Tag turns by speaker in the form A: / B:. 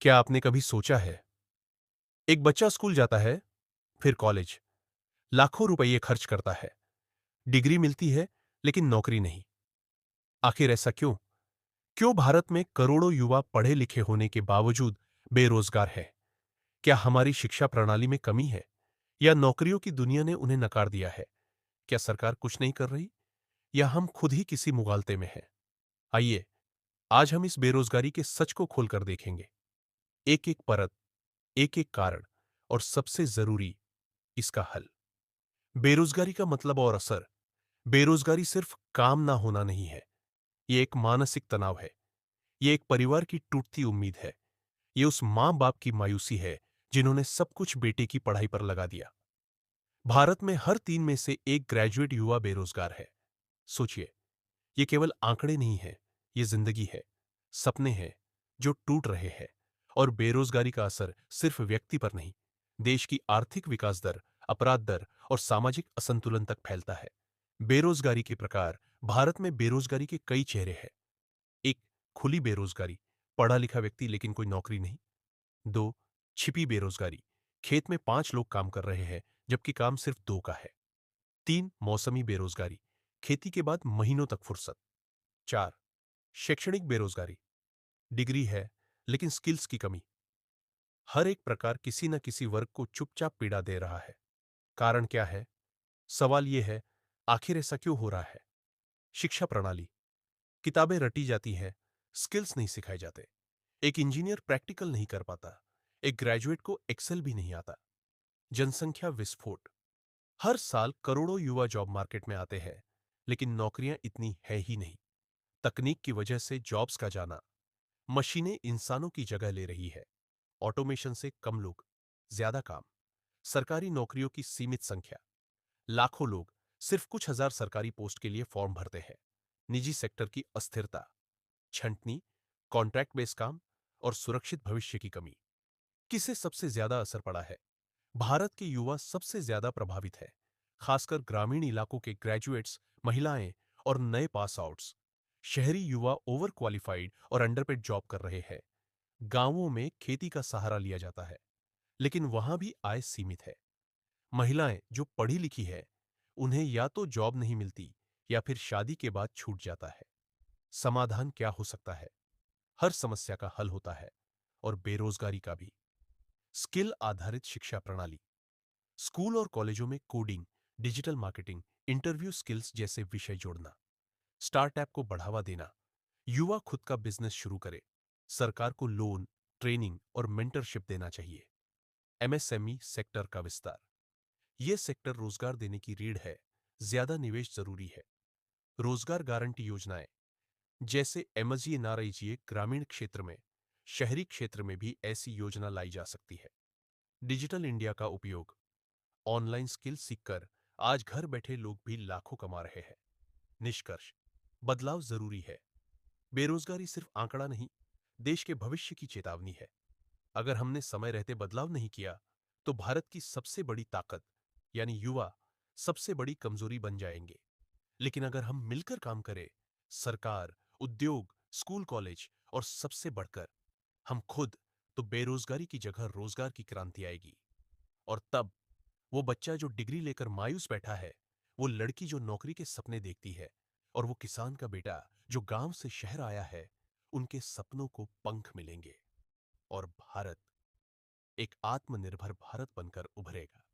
A: क्या आपने कभी सोचा है, एक बच्चा स्कूल जाता है, फिर कॉलेज, लाखों रुपये खर्च करता है, डिग्री मिलती है, लेकिन नौकरी नहीं। आखिर ऐसा क्यों? क्यों भारत में करोड़ों युवा पढ़े लिखे होने के बावजूद बेरोजगार है? क्या हमारी शिक्षा प्रणाली में कमी है, या नौकरियों की दुनिया ने उन्हें नकार दिया है? क्या सरकार कुछ नहीं कर रही, या हम खुद ही किसी मुगालते में हैं? आइए, आज हम इस बेरोजगारी के सच को खोलकर देखेंगे, एक एक परत, एक एक कारण, और सबसे जरूरी, इसका हल। बेरोजगारी का मतलब और असर। बेरोजगारी सिर्फ काम ना होना नहीं है, यह एक मानसिक तनाव है। यह एक परिवार की टूटती उम्मीद है। यह उस मां बाप की मायूसी है जिन्होंने सब कुछ बेटे की पढ़ाई पर लगा दिया। भारत में हर 3 में से एक ग्रेजुएट युवा बेरोजगार है। सोचिए, ये केवल आंकड़े नहीं है, ये जिंदगी है, सपने हैं जो टूट रहे हैं। और बेरोजगारी का असर सिर्फ व्यक्ति पर नहीं, देश की आर्थिक विकास दर, अपराध दर और सामाजिक असंतुलन तक फैलता है। बेरोजगारी के प्रकार। भारत में बेरोजगारी के कई चेहरे हैं। एक, खुली बेरोजगारी, पढ़ा लिखा व्यक्ति लेकिन कोई नौकरी नहीं। दो, छिपी बेरोजगारी, खेत में 5 लोग काम कर रहे हैं जबकि काम सिर्फ 2 का है। तीन, मौसमी बेरोजगारी, खेती के बाद महीनों तक फुर्सत। चार, शैक्षणिक बेरोजगारी, डिग्री है लेकिन स्किल्स की कमी। हर एक प्रकार किसी न किसी वर्ग को चुपचाप पीड़ा दे रहा है। कारण क्या है? सवाल यह है, आखिर ऐसा क्यों हो रहा है? शिक्षा प्रणाली। किताबें रटी जाती हैं, स्किल्स नहीं सिखाए जाते। एक इंजीनियर प्रैक्टिकल नहीं कर पाता, एक ग्रेजुएट को एक्सेल भी नहीं आता। जनसंख्या विस्फोट। हर साल करोड़ों युवा जॉब मार्केट में आते हैं, लेकिन नौकरियां इतनी है ही नहीं। तकनीक की वजह से जॉब्स का जाना। मशीनें इंसानों की जगह ले रही है। ऑटोमेशन से कम लोग, ज्यादा काम। सरकारी नौकरियों की सीमित संख्या। लाखों लोग सिर्फ कुछ हजार सरकारी पोस्ट के लिए फॉर्म भरते हैं। निजी सेक्टर की अस्थिरता, छंटनी, कॉन्ट्रैक्ट बेस्ड काम और सुरक्षित भविष्य की कमी। किसे सबसे ज्यादा असर पड़ा है? भारत के युवा सबसे ज्यादा प्रभावित है, खासकर ग्रामीण इलाकों के ग्रेजुएट्स, महिलाएं और नए पास आउट्स। शहरी युवा ओवर क्वालिफाइड और अंडरपेड जॉब कर रहे हैं। गांवों में खेती का सहारा लिया जाता है, लेकिन वहां भी आय सीमित है। महिलाएं जो पढ़ी लिखी है, उन्हें या तो जॉब नहीं मिलती या फिर शादी के बाद छूट जाता है। समाधान क्या हो सकता है? हर समस्या का हल होता है, और बेरोजगारी का भी। स्किल आधारित शिक्षा प्रणाली। स्कूल और कॉलेजों में coding, digital marketing, interview skills जैसे विषय जोड़ना। स्टार्टअप को बढ़ावा देना, युवा खुद का बिजनेस शुरू करे। सरकार को लोन, ट्रेनिंग और मेंटरशिप देना चाहिए। एमएसएमई सेक्टर का विस्तार। यह सेक्टर रोजगार देने की रीढ़ है, ज्यादा निवेश जरूरी है। रोजगार गारंटी योजनाएं, जैसे एमजीएनआरईजीए ग्रामीण क्षेत्र में, शहरी क्षेत्र में भी ऐसी योजना लाई जा सकती है। डिजिटल इंडिया का उपयोग। ऑनलाइन स्किल सीखकर आज घर बैठे लोग भी लाखों कमा रहे हैं। निष्कर्ष, बदलाव जरूरी है। बेरोजगारी सिर्फ आंकड़ा नहीं, देश के भविष्य की चेतावनी है। अगर हमने समय रहते बदलाव नहीं किया, तो भारत की सबसे बड़ी ताकत यानी युवा सबसे बड़ी कमजोरी बन जाएंगे। लेकिन अगर हम मिलकर काम करें, सरकार, उद्योग, स्कूल कॉलेज और सबसे बढ़कर हम खुद, तो बेरोजगारी की जगह रोजगार की क्रांति आएगी। और तब वो बच्चा जो डिग्री लेकर मायूस बैठा है, वो लड़की जो नौकरी के सपने देखती है, और वो किसान का बेटा जो गांव से शहर आया है, उनके सपनों को पंख मिलेंगे। और भारत एक आत्मनिर्भर भारत बनकर उभरेगा।